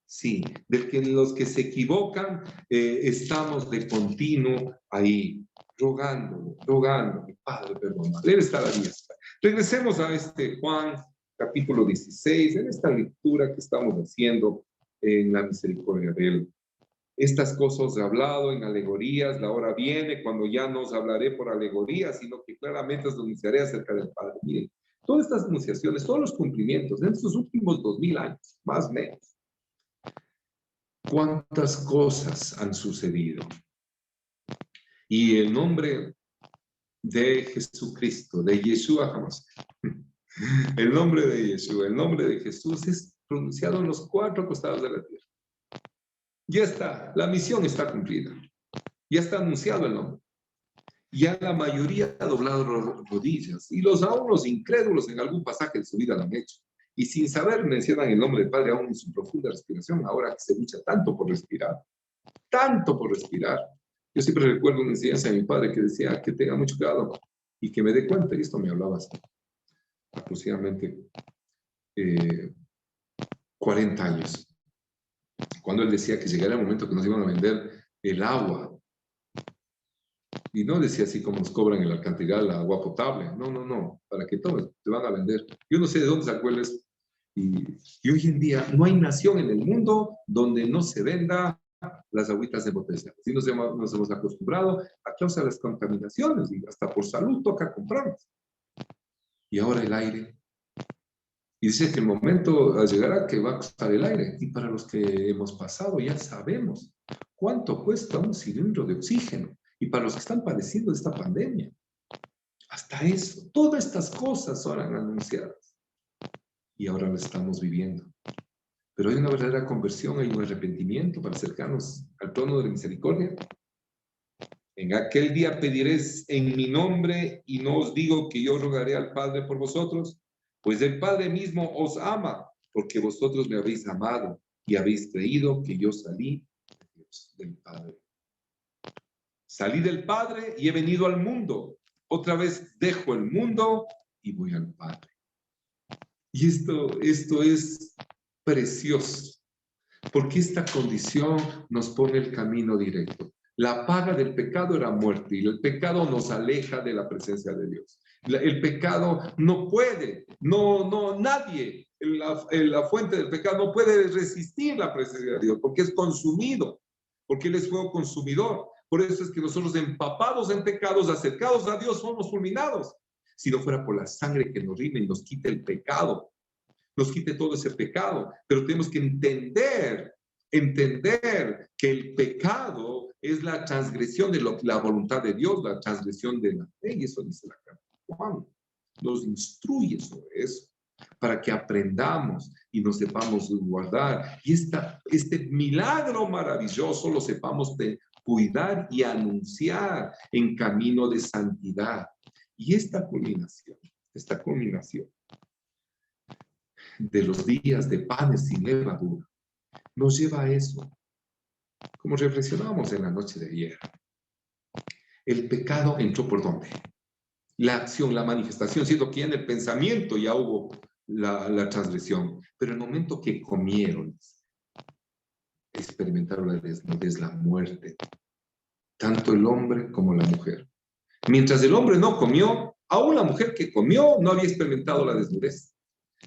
Sí, del que los que se equivocan estamos de continuo ahí, rogando, Padre, perdona. Él está a la diestra. Regresemos a Juan capítulo 16, en esta lectura que estamos haciendo en la misericordia de Él. Estas cosas he hablado en alegorías, la hora viene cuando ya no os hablaré por alegorías, sino que claramente os anunciaré acerca del Padre. Miren, todas estas anunciaciones, todos los cumplimientos en estos últimos 2000 años, más o menos, ¿cuántas cosas han sucedido? Y el nombre de Jesucristo, de Yeshua HaMashiach, el nombre de Yeshua, el nombre de Jesús es pronunciado en los 4 costados de la tierra. Ya está, la misión está cumplida. Ya está anunciado el nombre. Ya la mayoría ha doblado rodillas y aún los incrédulos en algún pasaje de su vida lo han hecho. Y sin saber mencionan el nombre del Padre aún en su profunda respiración, ahora que se lucha tanto por respirar. Yo siempre recuerdo una enseñanza de mi padre que decía que tenga mucho cuidado y que me dé cuenta, y esto me hablaba hace aproximadamente 40 años, cuando él decía que llegaría el momento que nos iban a vender el agua. Y no decía así como nos cobran en la cantidad la agua potable. No, para que tomes, te van a vender. Yo no sé de dónde sacó él eso. Y hoy en día no hay nación en el mundo donde no se venda las agüitas de botella. Así nos hemos acostumbrado a causa de las contaminaciones y hasta por salud toca comprarlas. Y ahora el aire. Y dice que el momento llegará que va a costar el aire. Y para los que hemos pasado ya sabemos cuánto cuesta un cilindro de oxígeno. Y para los que están padeciendo esta pandemia, hasta eso, todas estas cosas son anunciadas. Y ahora lo estamos viviendo. Pero hay una verdadera conversión, hay un arrepentimiento para acercarnos al trono de la misericordia. En aquel día pediréis en mi nombre y no os digo que yo rogaré al Padre por vosotros, pues el Padre mismo os ama, porque vosotros me habéis amado y habéis creído que yo salí de Dios, del Padre. Salí del Padre y he venido al mundo. Otra vez dejo el mundo y voy al Padre. Y esto es precioso, porque esta condición nos pone el camino directo. La paga del pecado era muerte y el pecado nos aleja de la presencia de Dios. El pecado no puede, nadie, la fuente del pecado no puede resistir la presencia de Dios porque es consumido, porque Él es fuego consumidor. Por eso es que nosotros empapados en pecados, acercados a Dios, somos fulminados. Si no fuera por la sangre que nos rime y nos quita el pecado, nos quite todo ese pecado, pero tenemos que entender que el pecado es la transgresión de la voluntad de Dios, la transgresión de la fe, y eso dice la carta. Juan nos instruye sobre eso, para que aprendamos y nos sepamos guardar. Y este milagro maravilloso lo sepamos de cuidar y anunciar en camino de santidad. Y esta culminación de los días de panes sin levadura nos lleva a eso, como reflexionábamos en la noche de ayer. El pecado entró por ¿dónde? La acción, la manifestación, siendo que ya en el pensamiento ya hubo la transgresión, pero el momento que comieron, experimentaron la desnudez, la muerte, tanto el hombre como la mujer. Mientras el hombre no comió, aún la mujer que comió no había experimentado la desnudez.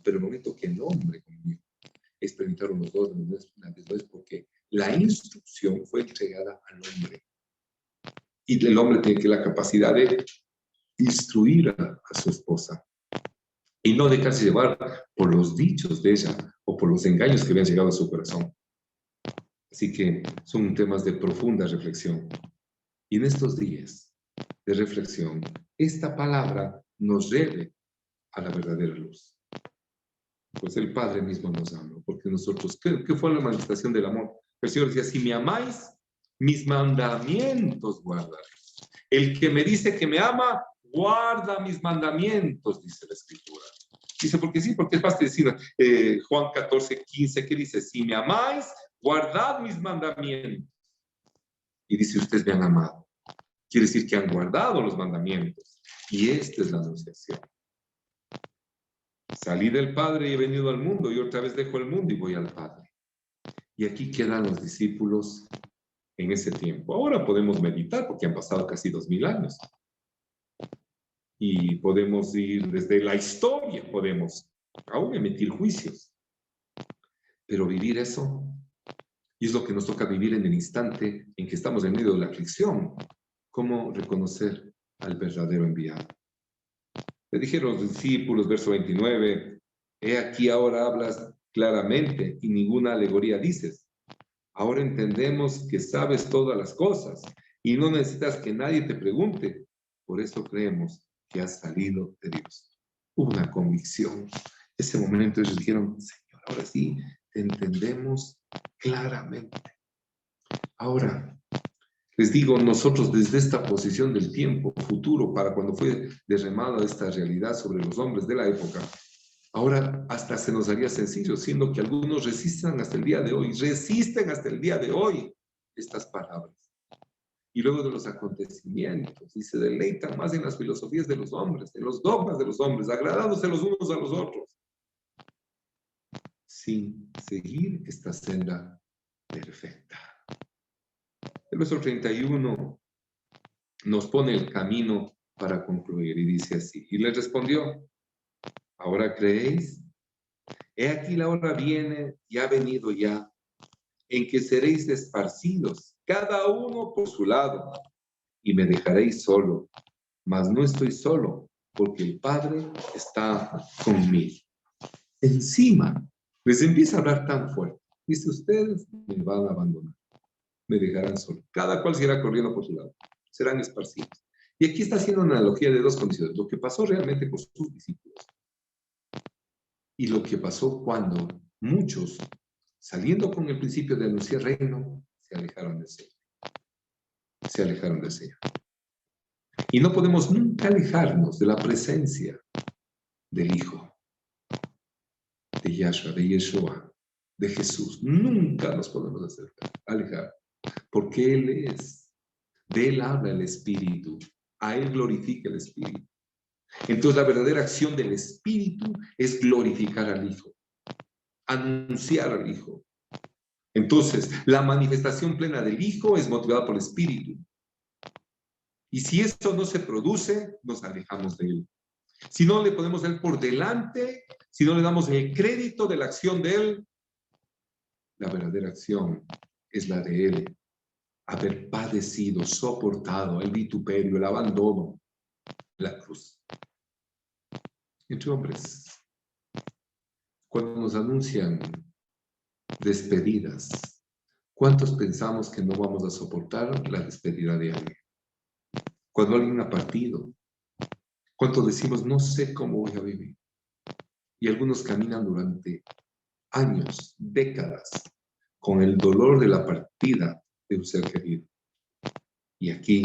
Pero el momento que el hombre comió, experimentaron los dos la desnudez porque la instrucción fue entregada al hombre. Y el hombre tiene que la capacidad de instruir a su esposa y no dejarse llevar por los dichos de ella o por los engaños que habían llegado a su corazón. Así que son temas de profunda reflexión. Y en estos días de reflexión, esta palabra nos lleve a la verdadera luz. Pues el Padre mismo nos ama, porque nosotros, ¿qué fue la manifestación del amor? El Señor decía, si me amáis, mis mandamientos guardaréis. El que me dice que me ama, guarda mis mandamientos, dice la Escritura. Dice, porque sí, porque es fácil decir, Juan 14:15, ¿qué dice? Si me amáis, guardad mis mandamientos. Y dice, ustedes me han amado. Quiere decir que han guardado los mandamientos. Y esta es la anunciación. Salí del Padre y he venido al mundo, y otra vez dejo el mundo y voy al Padre. Y aquí quedan los discípulos en ese tiempo. Ahora podemos meditar porque han pasado casi 2000 años. Y podemos ir desde la historia, podemos aún emitir juicios. Pero vivir eso, y es lo que nos toca vivir en el instante en que estamos en medio de la aflicción. ¿Cómo reconocer al verdadero enviado? Le dijeron los discípulos, verso 29, he aquí ahora hablas claramente y ninguna alegoría dices. Ahora entendemos que sabes todas las cosas y no necesitas que nadie te pregunte. Por eso creemos que has salido de Dios. Hubo una convicción. Ese momento ellos dijeron, Señor, ahora sí te entendemos claramente. Ahora, les digo, nosotros desde esta posición del tiempo futuro, para cuando fue derramada esta realidad sobre los hombres de la época, ahora hasta se nos haría sencillo, siendo que algunos resisten hasta el día de hoy estas palabras. Y luego de los acontecimientos, y se deleitan más en las filosofías de los hombres, en los dogmas de los hombres, agradándose los unos a los otros, sin seguir esta senda perfecta. El verso 31 nos pone el camino para concluir y dice así, y le respondió, ¿ahora creéis? He aquí la hora viene y ha venido ya, en que seréis esparcidos, cada uno por su lado, y me dejaréis solo, mas no estoy solo, porque el Padre está conmigo. Encima, les empieza a hablar tan fuerte. Dice, ustedes me van a abandonar, me dejarán solo. Cada cual se irá corriendo por su lado, serán esparcidos. Y aquí está haciendo una analogía de dos condiciones, lo que pasó realmente con sus discípulos y lo que pasó cuando muchos, saliendo con el principio de anunciar reino, se alejaron del Señor. Se alejaron del Señor. Y no podemos nunca alejarnos de la presencia del Hijo, de Yahshua, de Yeshua, de Jesús. Nunca nos podemos alejar, porque Él es, de Él habla el Espíritu, a Él glorifica el Espíritu. Entonces la verdadera acción del Espíritu es glorificar al Hijo, anunciar al Hijo. Entonces, la manifestación plena del Hijo es motivada por el Espíritu. Y si esto no se produce, nos alejamos de Él. Si no le ponemos a Él por delante, si no le damos el crédito de la acción de Él, la verdadera acción es la de Él. Haber padecido, soportado el vituperio, el abandono, la cruz. Entre hombres, cuando nos anuncian despedidas, ¿cuántos pensamos que no vamos a soportar la despedida de alguien? Cuando alguien ha partido, ¿cuántos decimos, no sé cómo voy a vivir? Y algunos caminan durante años, décadas, con el dolor de la partida de un ser querido. Y aquí,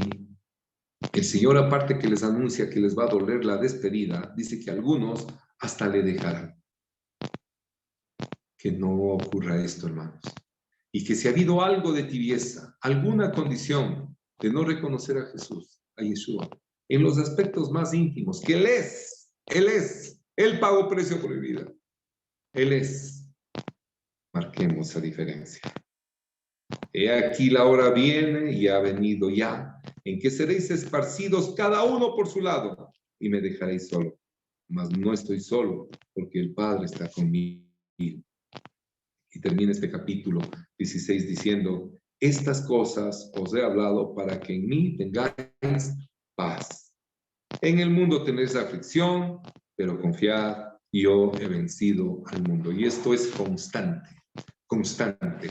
el Señor, aparte que les anuncia que les va a doler la despedida, dice que algunos hasta le dejarán. Que no ocurra esto, hermanos. Y que si ha habido algo de tibieza, alguna condición de no reconocer a Jesús, a Yeshua, en los aspectos más íntimos, que Él pagó precio por mi vida. Él es. Marquemos esa diferencia. He aquí la hora viene y ha venido ya, en que seréis esparcidos cada uno por su lado y me dejaréis solo. Mas no estoy solo, porque el Padre está conmigo. Y termina este capítulo 16 diciendo, estas cosas os he hablado para que en mí tengáis paz. En el mundo tenéis aflicción, pero confiad, yo he vencido al mundo. Y esto es constante, constante.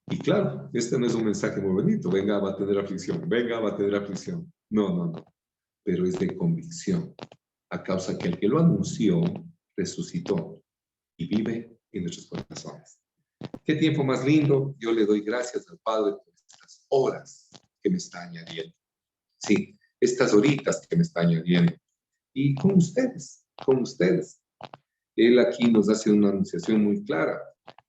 Y claro, este no es un mensaje muy bonito, venga, va a tener aflicción, venga, va a tener aflicción. No, no, no, pero es de convicción, a causa que el que lo anunció resucitó y vive en nuestros corazones. Qué tiempo más lindo. Yo le doy gracias al Padre por estas horas que me está añadiendo. Sí, estas horitas que me está añadiendo. Y con ustedes, con ustedes. Él aquí nos hace una anunciación muy clara,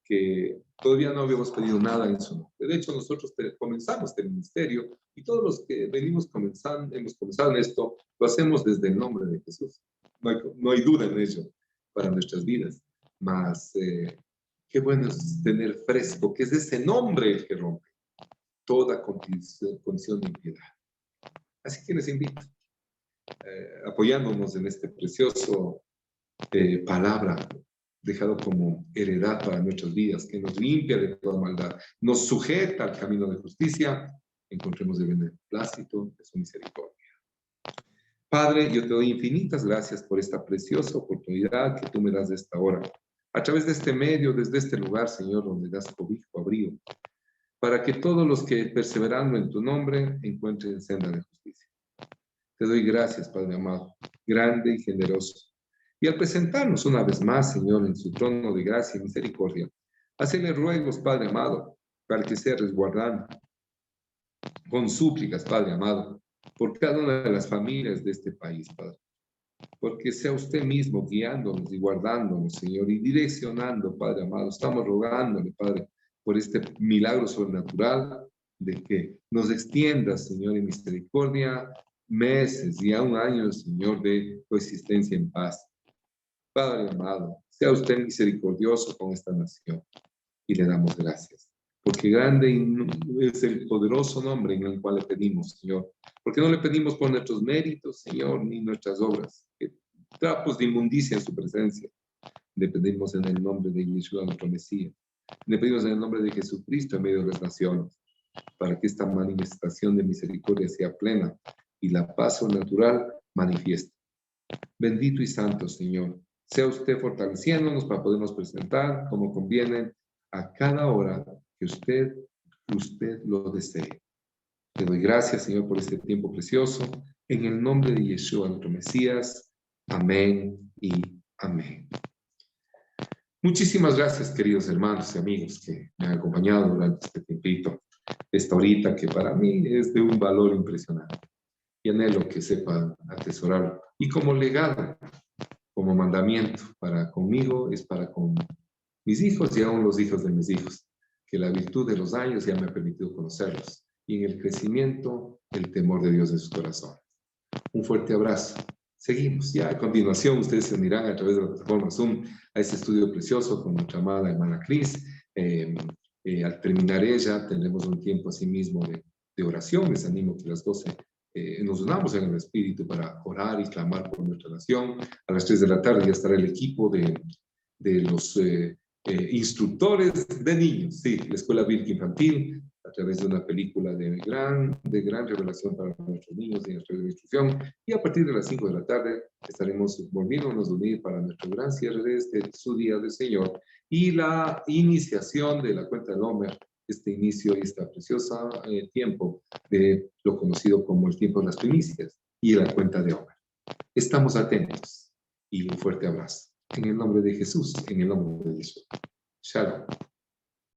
que todavía no habíamos pedido nada en su nombre. De hecho, nosotros comenzamos este ministerio y todos los que venimos comenzando, hemos comenzado en esto, lo hacemos desde el nombre de Jesús. No hay duda en ello para nuestras vidas. Mas, qué bueno es tener fresco, que es ese nombre el que rompe toda condición de impiedad. Así que les invito, apoyándonos en este precioso palabra dejado como heredad para nuestras vidas, que nos limpia de toda maldad, nos sujeta al camino de justicia, encontremos el beneplácito de su misericordia. Padre, yo te doy infinitas gracias por esta preciosa oportunidad que tú me das de esta hora, a través de este medio, desde este lugar, Señor, donde das cobijo, abrigo, para que todos los que perseverando en tu nombre encuentren senda de justicia. Te doy gracias, Padre amado, grande y generoso. Y al presentarnos una vez más, Señor, en su trono de gracia y misericordia, hacerle ruegos, Padre amado, para que sea resguardando con súplicas, Padre amado, por cada una de las familias de este país, Padre. Porque sea usted mismo guiándonos y guardándonos, Señor, y direccionando, Padre amado. Estamos rogándole, Padre, por este milagro sobrenatural de que nos extienda, Señor, en misericordia, meses y aún años, Señor, de coexistencia en paz. Padre amado, sea usted misericordioso con esta nación y le damos gracias. Porque grande es el poderoso nombre en el cual le pedimos, Señor. Porque no le pedimos por nuestros méritos, Señor, ni nuestras obras. Trapos de inmundicia en su presencia. Le pedimos en el nombre de Yeshua, nuestro Mesías. Le pedimos en el nombre de Jesucristo en medio de las naciones, para que esta manifestación de misericordia sea plena y la paz sobrenatural manifieste. Bendito y santo, Señor. Sea usted fortaleciéndonos para podernos presentar como conviene a cada hora que usted lo desee. Te doy gracias, Señor, por este tiempo precioso. En el nombre de Yeshua, nuestro Mesías. Amén y amén. Muchísimas gracias, queridos hermanos y amigos que me han acompañado durante este tiempito, esta horita que para mí es de un valor impresionante. Y anhelo que sepan atesorarlo. Y como legado, como mandamiento para conmigo, es para con mis hijos y aún los hijos de mis hijos, que la virtud de los años ya me ha permitido conocerlos. Y en el crecimiento, el temor de Dios en sus corazones. Un fuerte abrazo. Seguimos. Ya a continuación, ustedes se unirán a través de la plataforma Zoom a este estudio precioso con nuestra amada hermana Cris. Al terminar ella, tendremos un tiempo así mismo de oración. Les animo que a las 12 nos unamos en el Espíritu para orar y clamar por nuestra nación. A las 3 de la tarde ya estará el equipo de los instructores de niños, sí, la Escuela Bíblica Infantil, a través de una película de gran revelación para nuestros niños y nuestra instrucción. Y a partir de las 5 de la tarde estaremos volviéndonos a unir para nuestro gran cierre de su Día del Señor y la iniciación de la cuenta del Homer, este inicio y esta preciosa tiempo de lo conocido como el tiempo de las primicias y la cuenta de Homer. Estamos atentos y un fuerte abrazo. En el nombre de Jesús, en el nombre de Jesús. Shalom.